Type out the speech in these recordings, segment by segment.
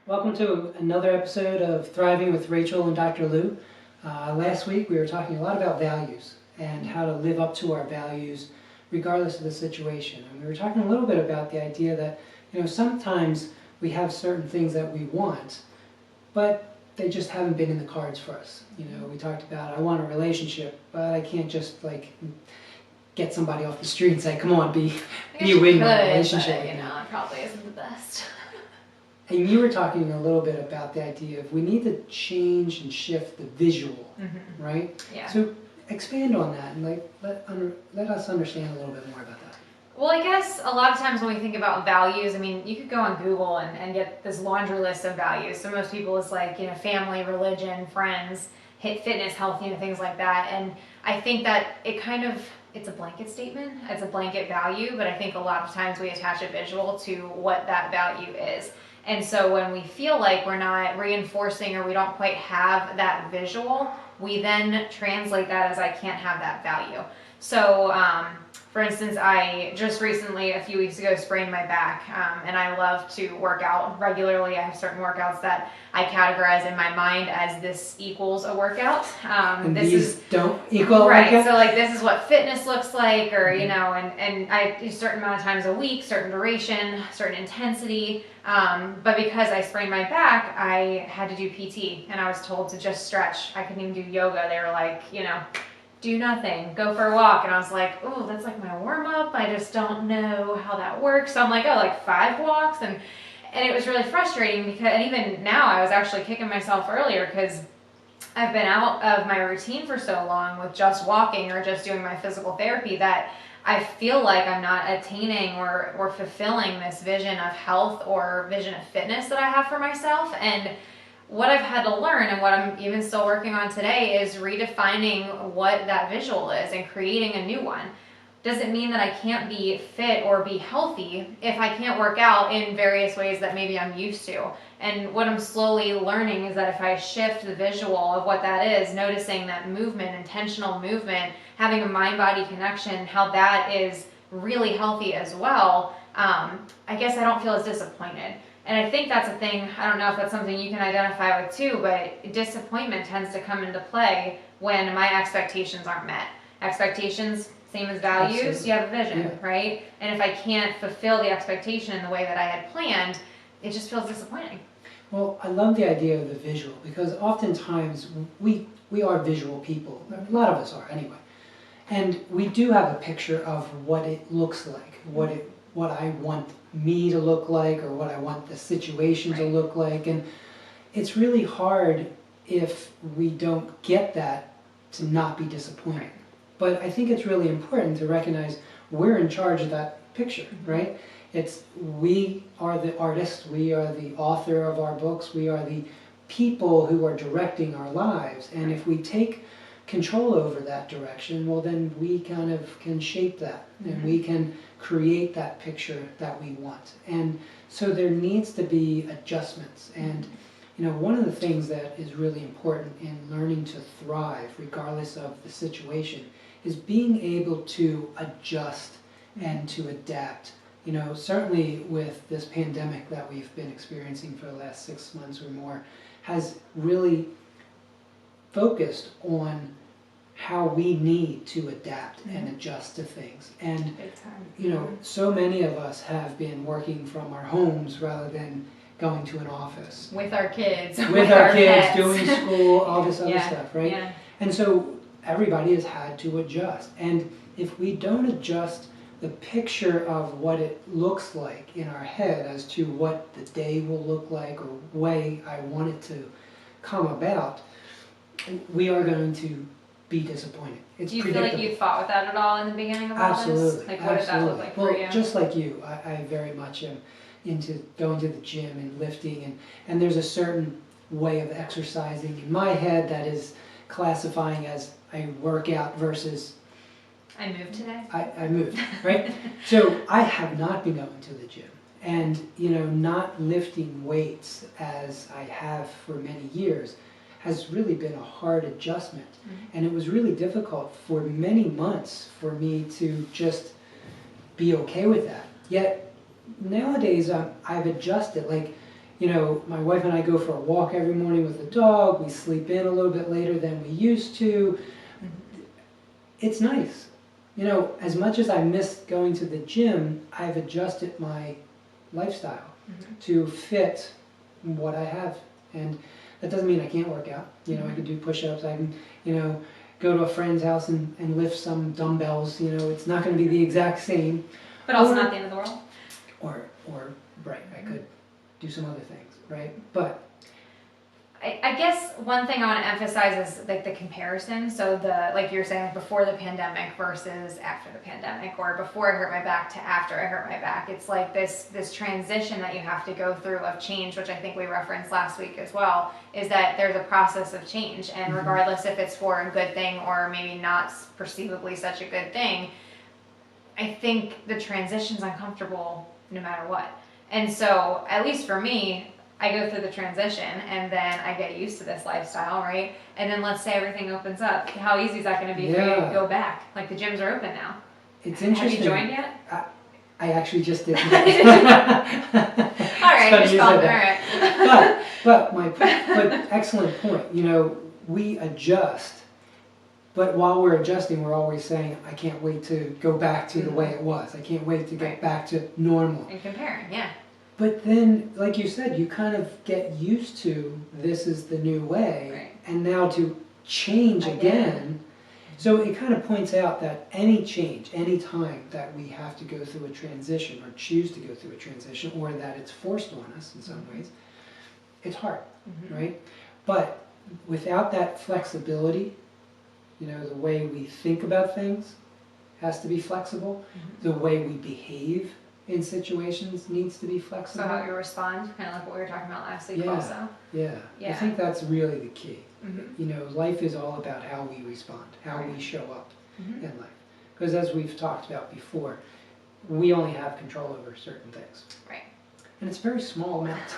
Welcome to another episode of Thriving with Rachael and Dr. Lou. Last week we were talking a lot about values and how to live up to our values regardless of the situation. And we were talking a little bit about the idea that, sometimes we have certain things that we want, but they just haven't been in the cards for us. We talked about, I want a relationship, but I can't just get somebody off the street and say, come on, be in my relationship. But, it probably isn't the best. And you were talking a little bit about the idea of we need to change and shift the visual, right? Yeah. So expand on that and let us understand a little bit more about that. Well, I guess a lot of times when we think about values, you could go on Google and get this laundry list of values. So most people is family, religion, friends, fitness, health, things like that. And I think that it's a blanket statement, it's a blanket value, but I think a lot of times we attach a visual to what that value is. And so when we feel like we're not reinforcing or we don't quite have that visual, we then translate that as I can't have that value. So for instance, I just recently, a few weeks ago, sprained my back, and I love to work out regularly. I have certain workouts that I categorize in my mind as this equals a workout. And this don't equal right. a workout? So this is what fitness looks like, or and I do a certain amount of times a week, certain duration, certain intensity. But because I sprained my back, I had to do PT, and I was told to just stretch. I couldn't even do yoga. They were like, do nothing, go for a walk. And I was like, oh, that's like my warm up. I just don't know how that works. So I'm like, 5 walks. And it was really frustrating because, and even now I was actually kicking myself earlier because I've been out of my routine for so long with just walking or just doing my physical therapy that I feel like I'm not attaining or fulfilling this vision of health or vision of fitness that I have for myself. And what I've had to learn and what I'm even still working on today is redefining what that visual is and creating a new one. Does it mean that I can't be fit or be healthy if I can't work out in various ways that maybe I'm used to? And what I'm slowly learning is that if I shift the visual of what that is, noticing that movement, intentional movement, having a mind-body connection, how that is really healthy as well, I guess I don't feel as disappointed. And I think that's a thing, I don't know if that's something you can identify with too, but disappointment tends to come into play when my expectations aren't met. Expectations, same as values, Absolutely. You have a vision, Yeah. right? And if I can't fulfill the expectation in the way that I had planned, it just feels disappointing. Well, I love the idea of the visual because oftentimes we are visual people. A lot of us are anyway. And we do have a picture of what it looks like, what I want me to look like or what I want the situation to look like. And it's really hard if we don't get that to not be disappointed. But I think it's really important to recognize we're in charge of that picture, right? We are the artist, we are the author of our books, we are the people who are directing our lives. And if we take control over that direction, well then we kind of can shape that and we can create that picture that we want. And so there needs to be adjustments. And one of the things that is really important in learning to thrive regardless of the situation is being able to adjust and to adapt. Certainly with this pandemic that we've been experiencing for the last 6 months or more has really focused on how we need to adapt and adjust to things. And so many of us have been working from our homes rather than going to an office. With our kids. With our kids, pets. doing school, all this other stuff, right? Yeah. And so everybody has had to adjust. And if we don't adjust the picture of what it looks like in our head as to what the day will look like or way I want it to come about, we are going to be disappointed. It's Do you feel like you fought with that at all in the beginning of all Absolutely. this? What did that look like for you? Well, just like you, I very much am into going to the gym and lifting, and there's a certain way of exercising in my head that is classifying as a workout versus I moved today. I moved, right? So I have not been going to the gym and, not lifting weights as I have for many years has really been a hard adjustment. And it was really difficult for many months for me to just be okay with that. Yet nowadays I've adjusted. you know, my wife and I go for a walk every morning with the dog. We sleep in a little bit later than we used to. It's nice. You know, as much as I miss going to the gym, I've adjusted my lifestyle to fit what I have. And that doesn't mean I can't work out. You know, I can do push-ups. I can, you know, go to a friend's house and lift some dumbbells. You know, it's not going to be the exact same. But also not the end of the world. Or right, I could do some other things, right? But I guess one thing I want to emphasize is like the comparison. So the, like you're saying, before the pandemic versus after the pandemic, or before I hurt my back to after I hurt my back. It's like this transition that you have to go through of change, which I think we referenced last week as well, is that there's a process of change. And regardless if it's for a good thing or maybe not perceivably such a good thing, I think the transition's uncomfortable no matter what. And so, at least for me, I go through the transition and then I get used to this lifestyle, right? And then let's say everything opens up. How easy is that going to be for you to go back? Like the gyms are open now. It's interesting. Have you joined yet? I actually just did. All right, just call me. All right. But excellent point. You know, we adjust, but while we're adjusting, we're always saying, I can't wait to go back to the way it was. I can't wait to get back to normal. And comparing, yeah. But then, like you said, you kind of get used to this is the new way, Right. and now to change again. So it kind of points out that any change, any time that we have to go through a transition or choose to go through a transition, or that it's forced on us in some ways, it's hard, right? But without that flexibility, you know, the way we think about things has to be flexible. The way we behave in situations needs to be flexible. So how you respond, kind of like what we were talking about last week also. Yeah. I think that's really the key. Mm-hmm. You know, life is all about how we respond, how we show up in life. Because as we've talked about before, we only have control over certain things. Right. And it's very small amounts.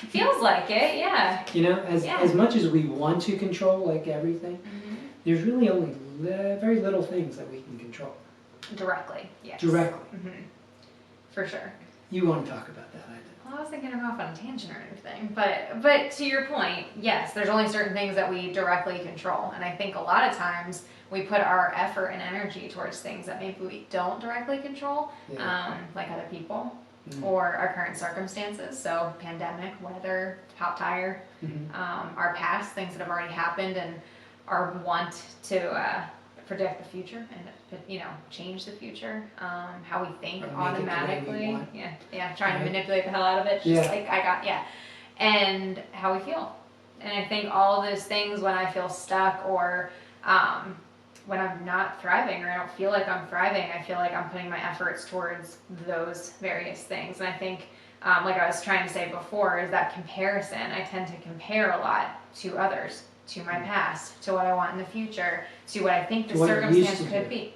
Feels like it, yeah. You know, as much as we want to control like everything, there's really only very little things that we can control. Directly, yes. Directly. For sure. You want to talk about that, I think. Well, I was thinking I'm off on a tangent or anything, but to your point, yes, there's only certain things that we directly control, and I think a lot of times we put our effort and energy towards things that maybe we don't directly control, like other people or our current circumstances. So pandemic, weather, hot tire, our past, things that have already happened, and our want to predict the future and change the future, how we think automatically, trying to manipulate the hell out of it, just like and how we feel. And I think all those things, when I feel stuck or when I'm not thriving or I don't feel like I'm thriving, I feel like I'm putting my efforts towards those various things. And I think like I was trying to say before, is that comparison. I tend to compare a lot to others, to my past, to what I want in the future, to what I think the circumstance could be.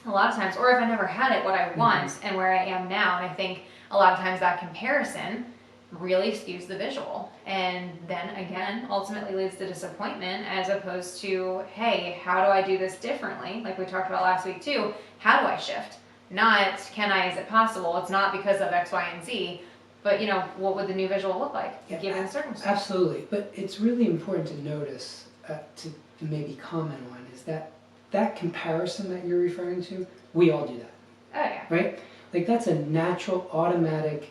A lot of times, or if I never had it, what I want and where I am now. And I think a lot of times that comparison really skews the visual. And then again, ultimately leads to disappointment, as opposed to, hey, how do I do this differently? Like we talked about last week too, how do I shift? Not, can I, is it possible? It's not because of X, Y, and Z, but what would the new visual look like given the circumstances? Absolutely, but it's really important to notice, to maybe comment on, is that comparison that you're referring to, we all do that. Oh yeah. Right? Like that's a natural, automatic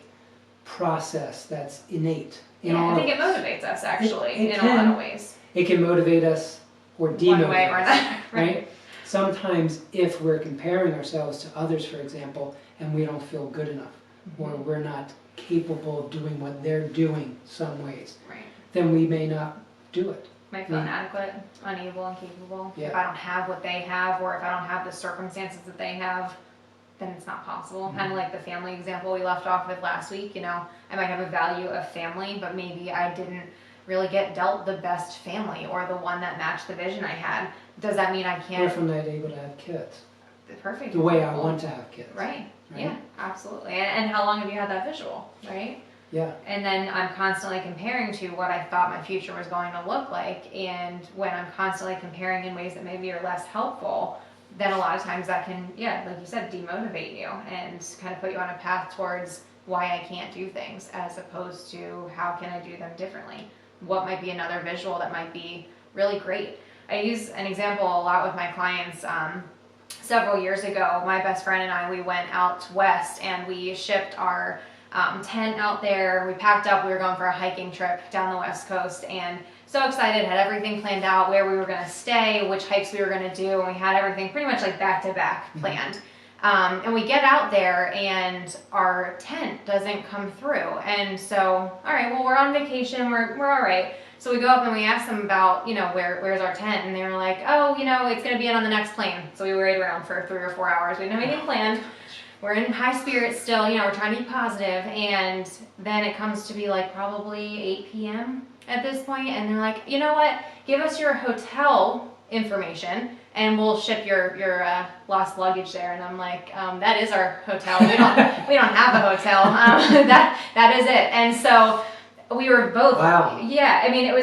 process that's innate in all I think it of us. motivates us actually It in can. a lot of ways. It can motivate us or demotivate One way or us, another, right? Sometimes if we're comparing ourselves to others, for example, and we don't feel good enough, or we're not capable of doing what they're doing some ways, then we may not do it. Might feel inadequate, unable, incapable. Yeah. If I don't have what they have, or if I don't have the circumstances that they have, then it's not possible. Kind of like the family example we left off with last week. I might have a value of family, but maybe I didn't really get dealt the best family or the one that matched the vision I had. Does that mean I can't? Or if I'm not able to have kids. Perfect. The way I want to have kids. Right. Yeah, absolutely. And how long have you had that visual, right? Yeah. And then I'm constantly comparing to what I thought my future was going to look like. And when I'm constantly comparing in ways that maybe are less helpful, then a lot of times that can, like you said, demotivate you and kind of put you on a path towards why I can't do things, as opposed to how can I do them differently. What might be another visual that might be really great. I use an example a lot with my clients. Several years ago, my best friend and I, we went out west and we shipped our tent out there. We packed up, we were going for a hiking trip down the west coast, and so excited, had everything planned out, where we were going to stay, which hikes we were going to do, and we had everything pretty much like back to back planned. And we get out there and our tent doesn't come through. And so, all right, well, we're on vacation, we're all right. So we go up and we ask them about, where's our tent? And they were like, oh, it's going to be in on the next plane. So we waited around for 3 or 4 hours. We didn't have anything planned. We're in high spirits still, we're trying to be positive. And then it comes to be like probably 8 p.m. at this point. And they're like, you know what? Give us your hotel information and we'll ship your lost luggage there. And I'm like, that is our hotel. We don't have a hotel. That is it. And so we were both, wow. Yeah, I mean, it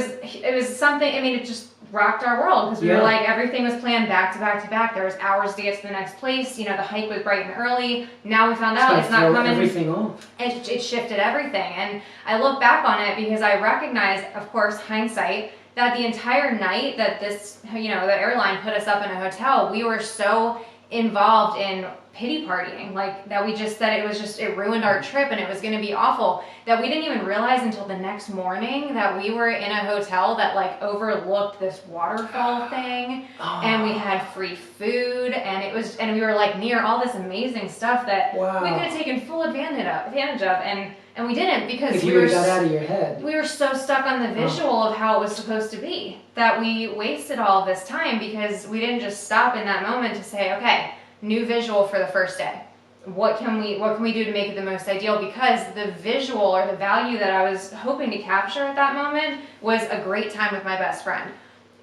was something, I mean, it just rocked our world, because we were like, everything was planned back to back to back. There was hours to get to the next place. The hike was bright and early. Now we found out it's not coming. Everything off. It shifted everything. And I look back on it because I recognize, of course, hindsight, that the entire night that this, the airline put us up in a hotel, we were so involved in pity partying, like that it ruined our trip and it was going to be awful, that we didn't even realize until the next morning that we were in a hotel that like overlooked this waterfall thing, and we had free food, and we were like near all this amazing stuff that we could have taken full advantage of, and we didn't, because if you got out of your head. We were so stuck on the visual of how it was supposed to be that we wasted all this time, because we didn't just stop in that moment to say, okay, new visual for the first day. What can we do to make it the most ideal? Because the visual or the value that I was hoping to capture at that moment was a great time with my best friend.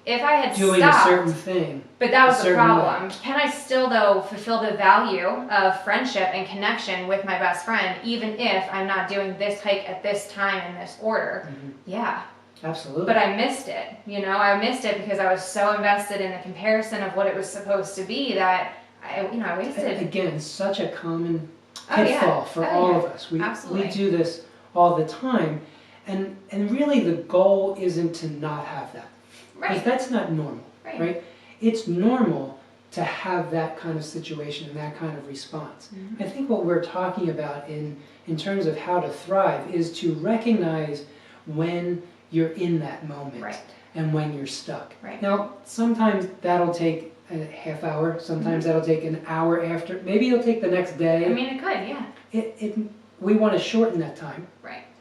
If I had doing stopped, a certain thing, but that was the problem. Way. Can I still, though, fulfill the value of friendship and connection with my best friend, even if I'm not doing this hike at this time in this order? Mm-hmm. Yeah. Absolutely. But I missed it. I missed it because I was so invested in the comparison of what it was supposed to be that I wasted. Again, such a common pitfall for all of us. We do this all the time, and really the goal isn't to not have that. Right. Because that's not normal, right? It's normal to have that kind of situation and that kind of response. Mm-hmm. I think what we're talking about in terms of how to thrive is to recognize when you're in that moment and when you're stuck. Right. Now, sometimes that'll take a half hour, sometimes that'll take an hour after, maybe it'll take the next day. I mean, it could, yeah. We want to shorten that time,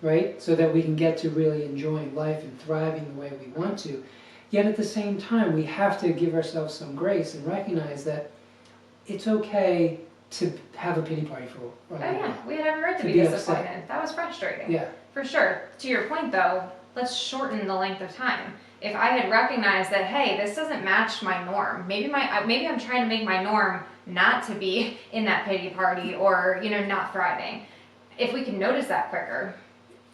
right? So that we can get to really enjoying life and thriving the way we want to. Yet at the same time, we have to give ourselves some grace and recognize that it's okay to have a pity party for a while. Oh yeah, we had every right to be disappointed. Upset. That was frustrating. Yeah. For sure. To your point though, let's shorten the length of time. If I had recognized that, hey, this doesn't match my norm, maybe I'm trying to make my norm not to be in that pity party or, not thriving. If we can notice that quicker,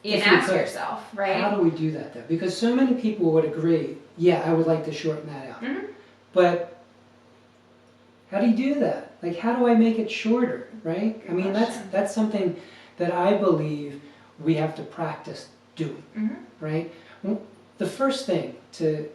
you can ask yourself, right? How do we do that though? Because so many people would agree, yeah, I would like to shorten that out. Mm-hmm. But how do you do that? Like, how do I make it shorter, right? I mean, that's something that I believe we have to practice doing, right? The first thing to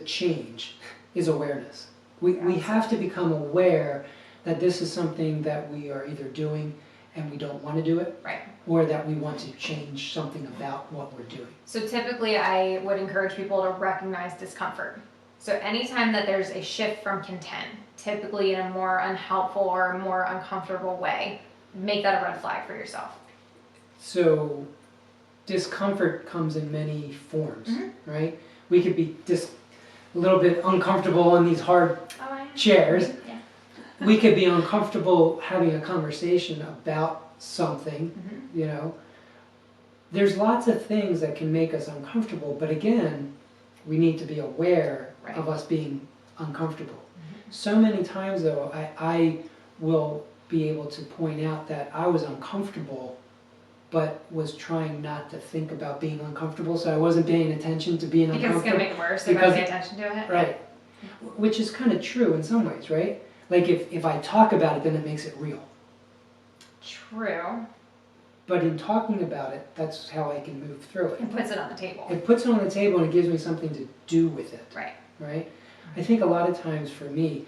change is awareness. We have to become aware that this is something that we are either doing and we don't want to do it, or that we want to change something about what we're doing. So typically I would encourage people to recognize discomfort. So anytime that there's a shift from content, typically in a more unhelpful or a more uncomfortable way, make that a red flag for yourself. So discomfort comes in many forms, right? We could be a little bit uncomfortable on these hard chairs. Yeah. We could be uncomfortable having a conversation about something, There's lots of things that can make us uncomfortable, but again, we need to be aware of us being uncomfortable. So many times though, I will be able to point out that I was uncomfortable, but was trying not to think about being uncomfortable, so I wasn't paying attention to being uncomfortable. Because it's going to make it worse if I pay attention to it. Right. Which is kind of true in some ways, right? Like if I talk about it, then it makes it real. True. But in talking about it, that's how I can move through it. It puts it on the table. It puts it on the table and it gives me something to do with it. Right. Right? I think a lot of times for me,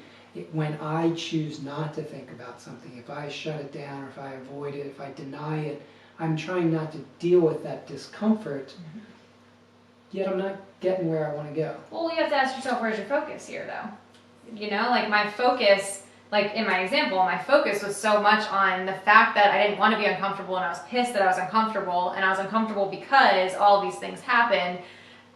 when I choose not to think about something, if I shut it down or if I avoid it, if I deny it, I'm trying not to deal with that discomfort, yet I'm not getting where I want to go. Well, you have to ask yourself, where's your focus here, though? You know, like my focus, like in my example, my focus was so much on the fact that I didn't want to be uncomfortable, and I was pissed that I was uncomfortable, and I was uncomfortable because all these things happened.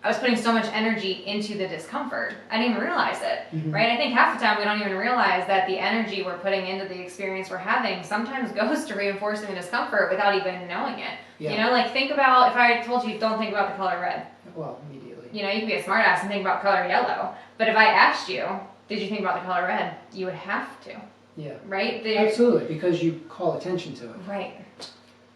I was putting so much energy into the discomfort. I didn't even realize it, right? I think half the time we don't even realize that the energy we're putting into the experience we're having sometimes goes to reinforcing the discomfort without even knowing it. Yeah. You know, like think about, if I told you don't think about the color red. Well, immediately. You know, you could be a smart ass and think about color yellow. But if I asked you, did you think about the color red? You would have to, Yeah. right? Absolutely, because you call attention to it. Right.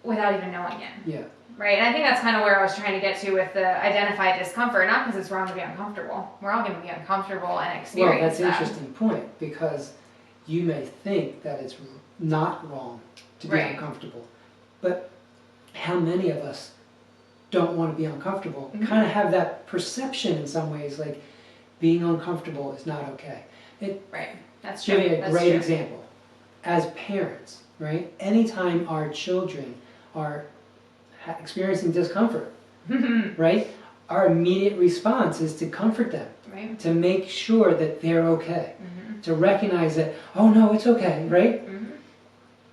Without even knowing it. Yeah. Right, and I think that's kind of where I was trying to get to with the identify discomfort, not because it's wrong to be uncomfortable. We're all going to be uncomfortable and experience Well, that's an that. interesting point, because you may think that it's not wrong to be Right. uncomfortable, but how many of us don't want to be uncomfortable, kind of have that perception in some ways, like being uncomfortable is not okay. Right, that's true. Give me a That's great true. example. As parents, right, anytime our children are experiencing discomfort, right, our immediate response is to comfort them, Right. to make sure that they're okay, to recognize that, oh no, it's okay, right?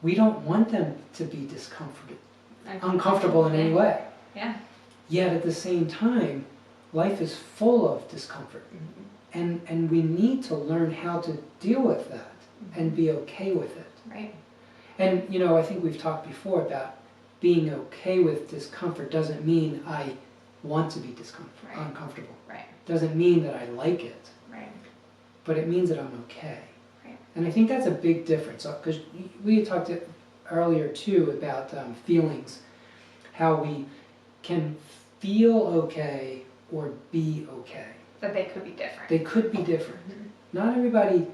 We don't want them to be discomforted, uncomfortable in any way. Yeah. Yet at the same time, life is full of discomfort. And we need to learn how to deal with that and be okay with it. Right. And you know, I think we've talked before about being okay with discomfort doesn't mean I want to be uncomfortable. Right. Doesn't mean that I like it. Right. But it means that I'm okay. Right. And I think that's a big difference, because we had talked earlier too about feelings, how we can feel okay or be okay. That they could be different. They could be different. Not everybody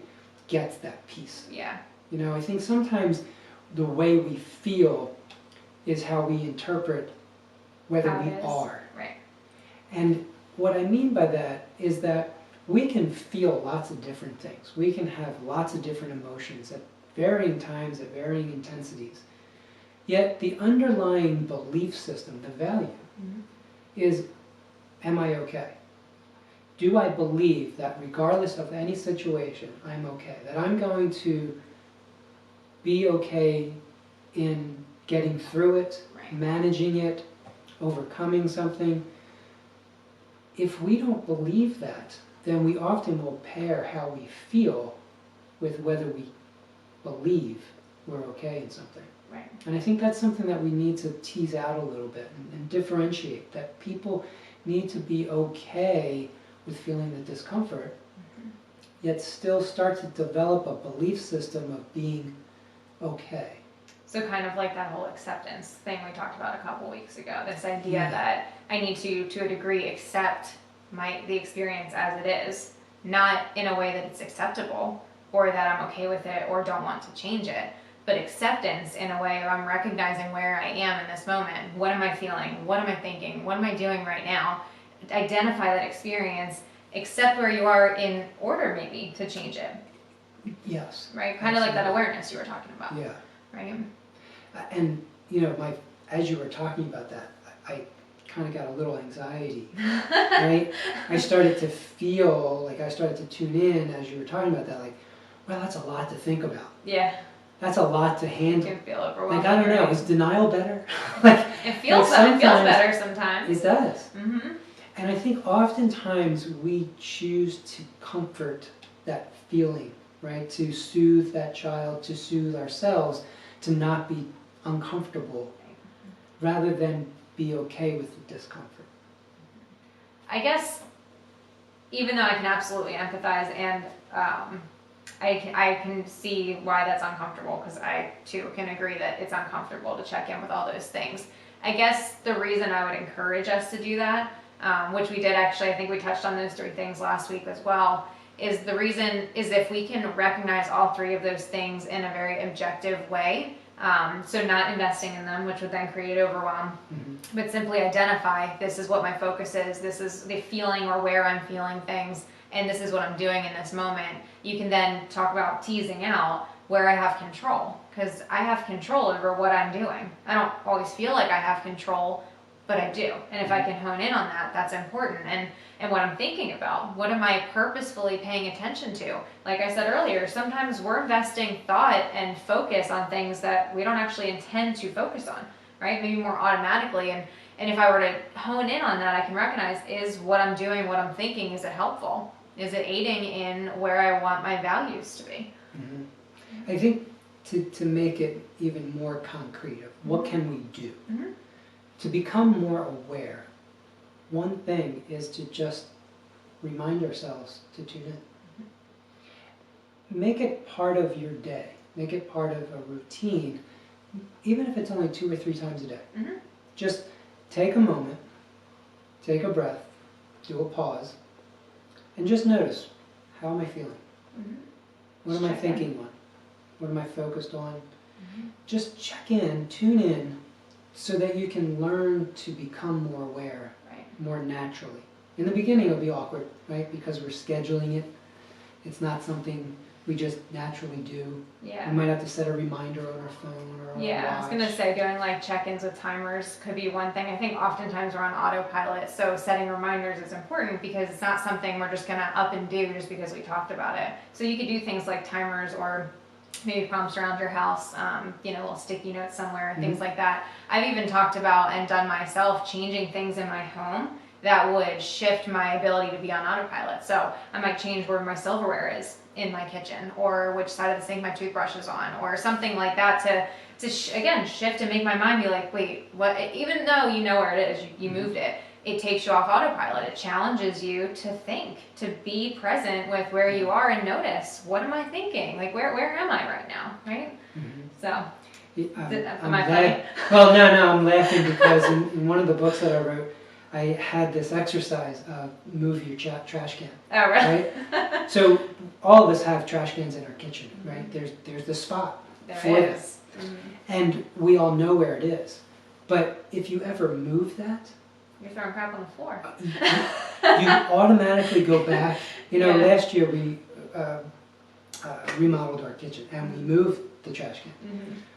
gets that piece. Yeah. You know, I think sometimes the way we feel is how we interpret whether How we it is. are. Right. And what I mean by that is that we can feel lots of different things. We can have lots of different emotions at varying times, at varying intensities. Yet the underlying belief system, the value, is, am I okay? Do I believe that regardless of any situation, I'm okay? That I'm going to be okay in getting through it, Right. managing it, overcoming something? If we don't believe that, then we often will pair how we feel with whether we believe we're okay in something. Right. And I think that's something that we need to tease out a little bit and differentiate, that people need to be okay with feeling the discomfort, yet still start to develop a belief system of being okay. So kind of like that whole acceptance thing we talked about a couple weeks ago. This idea Yeah. that I need to a degree, accept the experience as it is, not in a way that it's acceptable or that I'm okay with it or don't want to change it, but acceptance in a way where I'm recognizing where I am in this moment. What am I feeling? What am I thinking? What am I doing right now? Identify that experience, accept where you are in order maybe to change it, Yes. right? Kind of like that awareness you were talking about, Yeah. right? And you know, as you were talking about that, I kind of got a little anxiety, right? I started to feel like I started to tune in as you were talking about that, like, well, that's a lot to think about. Yeah. That's a lot to It handle. can feel overwhelming. Like, I don't know, right? is denial better? Like, It feels like better. It feels sometimes- better sometimes. it does. Mm-hmm. And I think oftentimes we choose to comfort that feeling, right? To soothe that child, to soothe ourselves, to not be uncomfortable, rather than be okay with the discomfort. I guess, even though I can absolutely empathize and I can see why that's uncomfortable, because I too can agree that it's uncomfortable to check in with all those things. I guess the reason I would encourage us to do that, which we did actually, I think we touched on those three things last week as well, is the reason is if we can recognize all three of those things in a very objective way, So not investing in them, which would then create overwhelm, but simply identify, this is what my focus is, this is the feeling or where I'm feeling things, and this is what I'm doing in this moment. You can then talk about teasing out where I have control, because I have control over what I'm doing. I don't always feel like I have control, but I do. And if I can hone in on that, that's important. And what I'm thinking about, what am I purposefully paying attention to? Like I said earlier, sometimes we're investing thought and focus on things that we don't actually intend to focus on, right? Maybe more automatically. And if I were to hone in on that, I can recognize, is what I'm doing, what I'm thinking, is it helpful? Is it aiding in where I want my values to be? I think to make it even more concrete of what can we do to become more aware, one thing is to just remind ourselves to tune in. Make it part of your day. Make it part of a routine, even if it's only 2 or 3 times a day. Just take a moment, take a breath, do a pause, and just notice, how am I feeling? What am I thinking on? What am I focused on? Just check in, tune in, so that you can learn to become more aware, more naturally. In the beginning it'll be awkward, right? Because we're scheduling it. It's not something we just naturally do. Yeah. We might have to set a reminder on our phone or on our watch. I was gonna say, doing like check-ins with timers could be one thing. I think oftentimes we're on autopilot, so setting reminders is important because it's not something we're just gonna up and do just because we talked about it. So you could do things like timers, or maybe prompts around your house, little sticky notes somewhere, things like that. I've even talked about and done myself changing things in my home that would shift my ability to be on autopilot. So I might change where my silverware is in my kitchen, or which side of the sink my toothbrush is on, or something like that to again shift and make my mind be like, wait, what? Even though you know where it is, you moved it. It takes you off autopilot. It challenges you to think, to be present with where you are and notice, what am I thinking? Like, where am I right now, right? So, am I funny? Well, no, I'm laughing because in one of the books that I wrote, I had this exercise of move your trash can. Oh, really? Right? So all of us have trash cans in our kitchen, right? There's the spot for it. And we all know where it is. But if you ever move that, you're throwing crap on the floor. You automatically go back. Last year we remodeled our kitchen and we moved the trash can.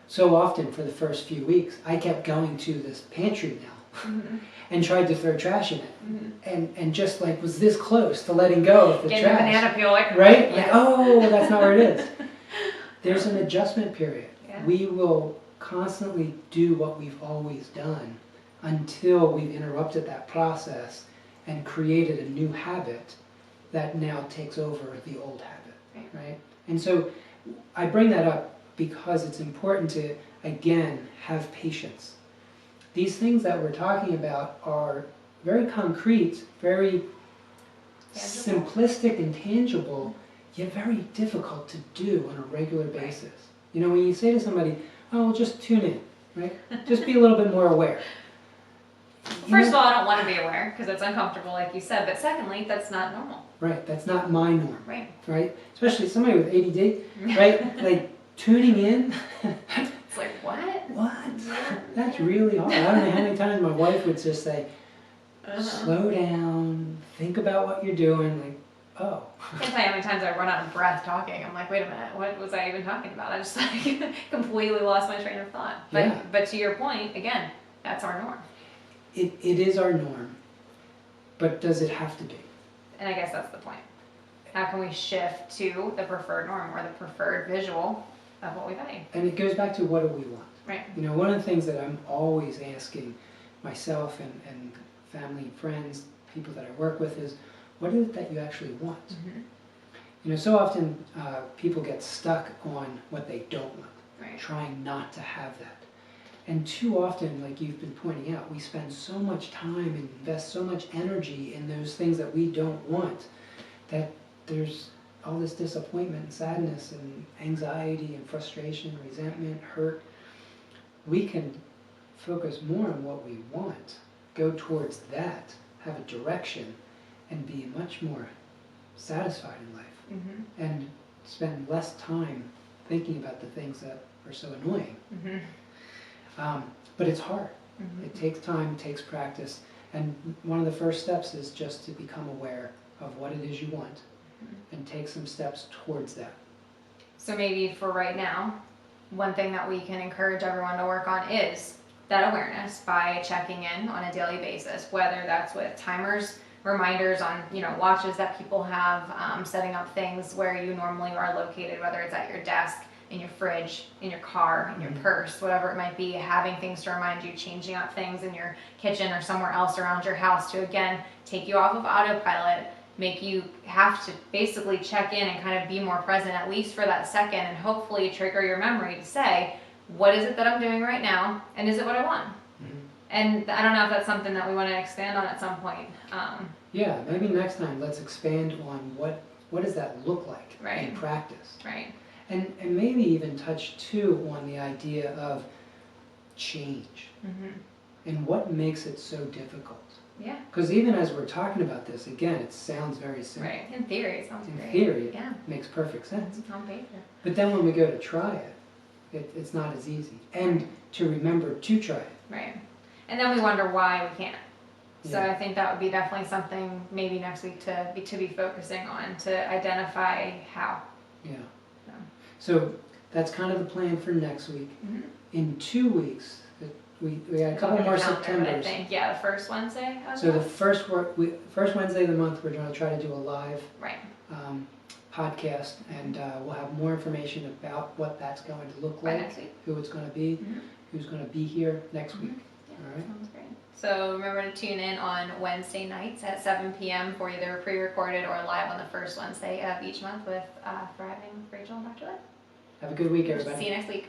So often for the first few weeks, I kept going to this pantry now and tried to throw trash in it, and just like was this close to letting go of the trash. Getting a banana peel, right? Yeah. Like, oh, that's not where it is. There's an adjustment period. Yeah. We will constantly do what we've always done until we've interrupted that process and created a new habit that now takes over the old habit, right? And so I bring that up because it's important to, again, have patience. These things that we're talking about are very concrete, very simplistic and tangible, yet very difficult to do on a regular basis. When you say to somebody, oh, well, just tune in, right? Just be a little bit more aware. First of all, I don't want to be aware because it's uncomfortable, like you said. But secondly, that's not normal. Right. That's not my norm. Right. Right. Especially somebody with ADD. Right. Like tuning in. It's like what? What? That's really hard. I don't know how many times my wife would just say, "Slow down. Think about what you're doing." Like, oh. I can't tell you how many times I run out of breath talking. I'm like, wait a minute, what was I even talking about? I just completely lost my train of thought. But to your point, again, that's our norm. It is our norm, but does it have to be? And I guess that's the point. How can we shift to the preferred norm or the preferred visual of what we value? And it goes back to what do we want? Right. One of the things that I'm always asking myself and family, friends, people that I work with is, what is it that you actually want? So often people get stuck on what they don't want, trying not to have that. And too often, like you've been pointing out, we spend so much time and invest so much energy in those things that we don't want, that there's all this disappointment and sadness and anxiety and frustration, resentment, hurt. We can focus more on what we want, go towards that, have a direction, and be much more satisfied in life. And spend less time thinking about the things that are so annoying. Mm-hmm. But it's hard. Mm-hmm. It takes time, it takes practice, and one of the first steps is just to become aware of what it is you want and take some steps towards that. So maybe for right now, one thing that we can encourage everyone to work on is that awareness by checking in on a daily basis, whether that's with timers, reminders on watches that people have, setting up things where you normally are located, whether it's at your desk, in your fridge, in your car, in your purse, whatever it might be, having things to remind you, changing up things in your kitchen or somewhere else around your house to again take you off of autopilot, make you have to basically check in and kind of be more present at least for that second, and hopefully trigger your memory to say, what is it that I'm doing right now, and is it what I want? Mm-hmm. And I don't know if that's something that we want to expand on at some point. Yeah, maybe next time let's expand on what does that look like Right. in practice. Right. And maybe even touch too on the idea of change Mm-hmm. and what makes it so difficult. Yeah. Because even as we're talking about this, again, it sounds very simple. Right. In theory, it sounds In great. theory, it Yeah. makes perfect sense. On paper. But then when we go to try it, it's not as easy. And to remember to try it. Right. And then we wonder why we can't. So Yeah. I think that would be definitely something maybe next week to be focusing on, to identify how. Yeah. So. So that's kind of the plan for next week. Mm-hmm. In 2 weeks, we got a couple more I Septembers. think, yeah, the first Wednesday. So the first Wednesday of the month, we're going to try to do a live Right. podcast, and we'll have more information about what that's going to look By like, next week. who it's going to be, Mm-hmm. who's going to be here next week. Yeah, All right. sounds great. So remember to tune in on Wednesday nights at 7 p.m. for either pre-recorded or live on the first Wednesday of each month with Thriving Rachel and Dr. Liv. Have a good week, everybody. See you next week.